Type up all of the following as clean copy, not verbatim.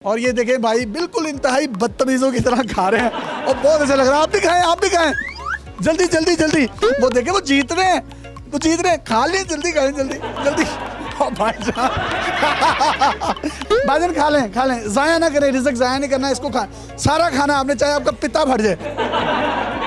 और ये देखें भाई बिल्कुल इंतहाई बदतमीजों की तरह खा रहे हैं और बहुत अच्छा लग रहा है। आप भी खाएं, आप भी खाएं, जल्दी जल्दी जल्दी। वो देखें वो जीत रहे हैं, वो जीत रहे हैं, खा लें, जल्दी खाएं, जल्दी जल्दी। भाईजान भाईजान खा लें, खा लें, जाया ना करें, रिज़्क जाया नहीं करना, इसको खा, सारा खाना आपने, चाहे आपका पिता फट जाए।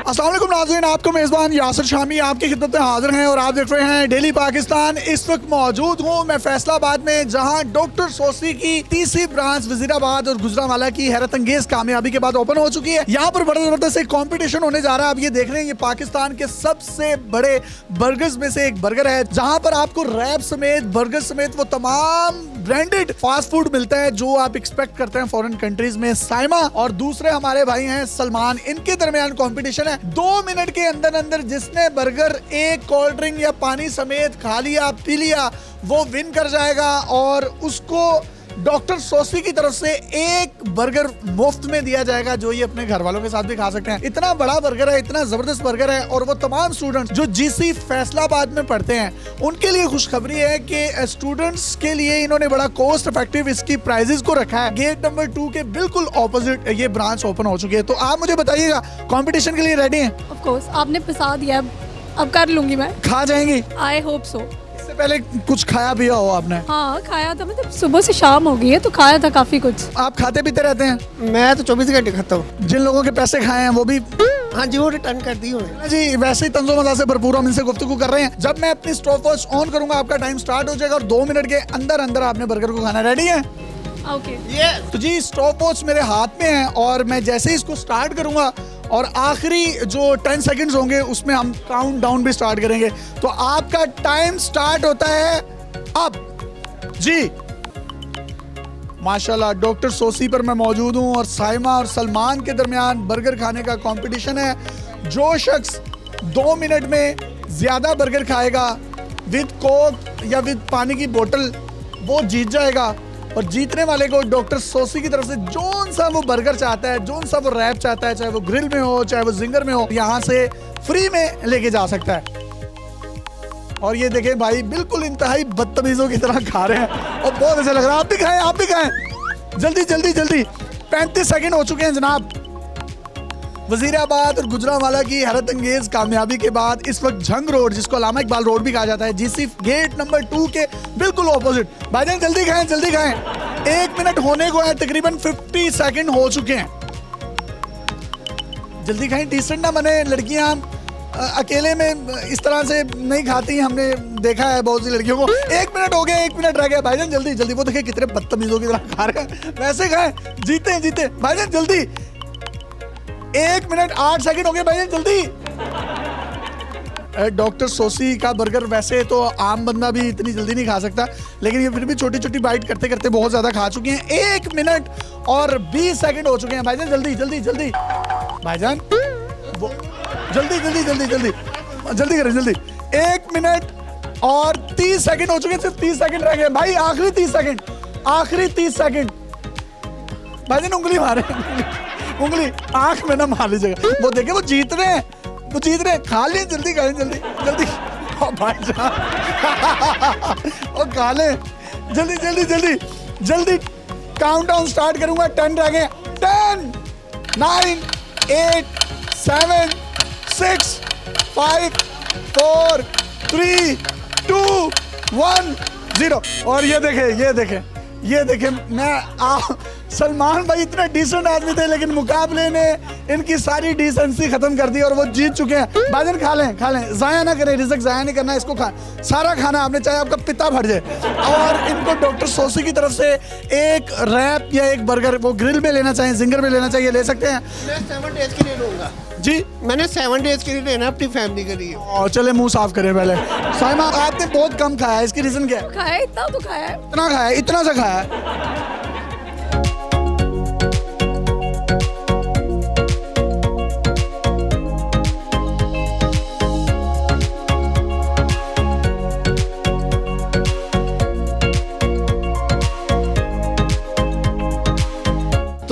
अस्सलाम वालेकुम नाज़रीन, आपको मेज़बान यासिर शामी आपकी खिदमत में हाजिर हैं और आप देख रहे हैं डेली पाकिस्तान। इस वक्त मौजूद हूँ मैं फैसलाबाद में, जहाँ डॉक्टर सोसी की तीसरी ब्रांच वजीराबाद और गुजरांवाला की हैरत अंगेज कामयाबी के बाद ओपन हो चुकी है। यहाँ पर बड़ा जबरदस्त एक कॉम्पिटिशन होने जा रहा है। आप ये देख रहे हैं, ये पाकिस्तान के सबसे बड़े बर्गर्स में से एक बर्गर है, जहाँ पर आपको रैप समेत, बर्गर समेत वो तमाम ब्रांडेड फास्ट फूड मिलता है जो आप एक्सपेक्ट करते हैं फॉरेन कंट्रीज में। साइमा और दूसरे हमारे भाई हैं सलमान, इनके दरमियान कंपटीशन है। 2 मिनट के अंदर अंदर जिसने बर्गर एक कोल्ड ड्रिंक या पानी समेत खा लिया, पी लिया, वो विन कर जाएगा और उसको डॉक्टर सोसी की तरफ से एक बर्गर मुफ्त में दिया जाएगा, जो ये अपने घर वालों के साथ भी खा सकते हैं। इतना बड़ा बर्गर है, इतना जबरदस्त बर्गर है। और वो तमाम स्टूडेंट्स जो जीसी फैसलाबाद में पढ़ते हैं, उनके लिए खुशखबरी है कि स्टूडेंट्स के लिए इन्होंने बड़ा कॉस्ट इफेक्टिव इसकी प्राइजेस को रखा है। गेट नंबर 2 के बिल्कुल ऑपोजिट ये ब्रांच ओपन हो चुकी है। तो आप मुझे बताइएगा, कॉम्पिटिशन के लिए रेडी है? ऑफ कोर्स, आपने फंसा दिया, अब कर लूंगी मैं। खा जाएंगी? I hope so. इससे पहले कुछ खाया पिया हो आपने? हाँ खाया था, मतलब सुबह से शाम हो गई है तो खाया था काफी कुछ। आप खाते पीते रहते हैं? मैं तो 24 घंटे खाता हूँ। जिन लोगों के पैसे खाए हैं वो भी? हाँ जी, वो रिटर्न कर दी उन्होंने। जी, वैसे ही तंजो मजा से भरपूर हम इनसे गुफ्तगू कर रहे हैं। जब मैं अपनी स्टॉप वॉच ऑन करूंगा, आपका टाइम स्टार्ट हो जाएगा और 2 मिनट के अंदर अंदर आपने बर्गर को खाना। रेडी है? ओके। तो जी, स्टॉप वॉच मेरे हाथ में है और मैं जैसे ही इसको स्टार्ट करूंगा और आखिरी जो 10 सेकंड्स होंगे उसमें हम काउंट डाउन भी स्टार्ट करेंगे। तो आपका टाइम स्टार्ट होता है अब। जी माशाल्लाह, डॉक्टर सोसी पर मैं मौजूद हूं और साइमा और सलमान के दरमियान बर्गर खाने का कंपटीशन है। जो शख्स 2 मिनट में ज्यादा बर्गर खाएगा विद कोक या विद पानी की बोतल, वो जीत जाएगा। और जीतने वाले को डॉक्टर सोसी की तरफ से जोन सा वो बर्गर चाहता है, जोन सा वो रैप चाहता है, चाहे वो ग्रिल में हो चाहे वो जिंगर में हो, यहाँ से फ्री में लेके जा सकता है। और ये देखें भाई बिल्कुल इंतहाई बदतमीजों की तरह खा रहे हैं और बहुत अच्छा लग रहा है। आप भी खाएं, आप भी खाएं, जल्दी जल्दी जल्दी। 35 सेकंड हो चुके हैं जनाब। वजीराबाद और गुजरांवाला की हैरत अंगेज कामयाबी के बाद इस वक्त झंग रोड, जिसको अल्लामा इकबाल रोड भी कहा जाता है, जीसी गेट नंबर 2 के बिल्कुल ऑपोजिट। भाईजान जल्दी खाएं, जल्दी खाएं, 1 मिनट होने को है, तकरीबन 50 सेकंड हो चुके हैं। जल्दी खाएं, डिसेंट ना बने। लड़कियां अकेले में इस तरह से नहीं खाती, हमने देखा है बहुत सी लड़कियों को। 1 मिनट हो गया, 1 मिनट रह गया। भाईजान जल्दी जल्दी, वो देखिए कितने बदतमीजों की तरह खा रहे हैं। वैसे खाएं, जीते जीते। भाईजान जल्दी, 1 मिनट 8 सेकंड हो गए। भाईजान जल्दी। डॉक्टर सोसी का बर्गर वैसे तो आम बंदा भी इतनी जल्दी नहीं खा सकता, लेकिन ये फिर भी छोटी छोटी बाइट करते करते बहुत ज्यादा खा चुके हैं। 1 मिनट और 20 सेकंड हो चुके हैं। भाईजान जल्दी जल्दी जल्दी, भाईजान जल्दी जल्दी जल्दी जल्दी जल्दी करें, जल्दी। 1 मिनट और 30 सेकंड हो चुके हैं, सिर्फ 30 सेकंड रह गए भाई। आखिरी 30 सेकंड, आखिरी 30 सेकंड। भाईजान उंगली मारे, उंगली आंख में ना मार लीजिएगा। वो देखे वो जीत रहे हैं, वो जीत रहे हैं, खा लें, जल्दी खाएं, जल्दी जल्दी। भाईजान और खा लें, जल्दी जल्दी जल्दी जल्दी। काउंटडाउन स्टार्ट करूंगा, 10 रह गए। 10 9 8 7 6 5 4 3 2 1 0। और ये देखें, ये देखें, ये देखें, सलमान भाई इतने डिसेंट आदमी थे, लेकिन मुकाबले ने इनकी सारी डिसेंसी खत्म कर दी और वो जीत चुके हैं। भाईजान खा लें, खा लें, जाया ना करें, रिज़्क जाया नहीं करना, इसको खा, सारा खाना आपने, चाहे आपका पिता फट जाए। और इनको डॉक्टर सोसी की तरफ से एक रैप या एक बर्गर, वो ग्रिल में लेना चाहिए, जिंगर में लेना चाहिए, ले सकते हैं। मैं 7 डेज के लिए लूंगा जी। मैंने 7 डेज के लिए लेना अपनी फैमिली के लिए। और चले मुंह साफ करें पहले। साइमा, आपने बहुत कम खाया है, इसकी रीजन क्या है? खाया इतना तो खाया है। इतना खाया है, इतना सा खाया है।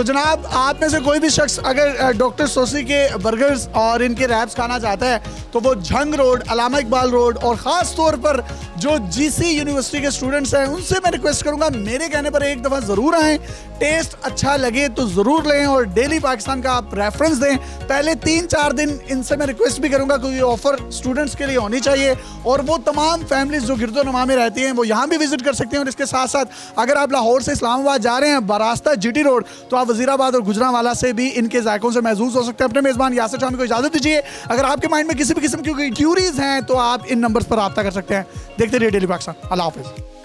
तो जनाब आप में से कोई भी शख्स अगर डॉक्टर सोसी के बर्गर्स और इनके रैप्स खाना चाहता है तो वो झंग रोड, अलामा इकबाल रोड और ख़ास तौर पर जो जीसी यूनिवर्सिटी के स्टूडेंट्स हैं उनसे मैं रिक्वेस्ट करूंगा मेरे कहने पर एक दफ़ा ज़रूर आएँ, टेस्ट अच्छा लगे तो ज़रूर लें और डेली पाकिस्तान का आप रेफरेंस दें। पहले 3-4 दिन इनसे मैं रिक्वेस्ट भी करूंगा कि ये ऑफ़र स्टूडेंट्स के लिए होनी चाहिए और वो तमाम फैमिलीज जो गिरदोनुमा में रहती हैं वो यहाँ भी विजिट कर सकते हैं। और इसके साथ साथ अगर आप लाहौर से इस्लामाबाद जा रहे हैं बरास्ता जीटी रोड तो आप वजीराबाद और गुजरांवाला से भी इनके जायकों से महसूस हो सकते हैं। अपने मेज़बान यासिर शामी को इजाज़त दीजिए। अगर आपके माइंड में किसी भी किस्म की क्यूरीज हैं तो आप इन नंबर्स पर रब्ता कर सकते हैं। देखते रहिए डेली पाकिस्तान। अल्लाह हाफिज़।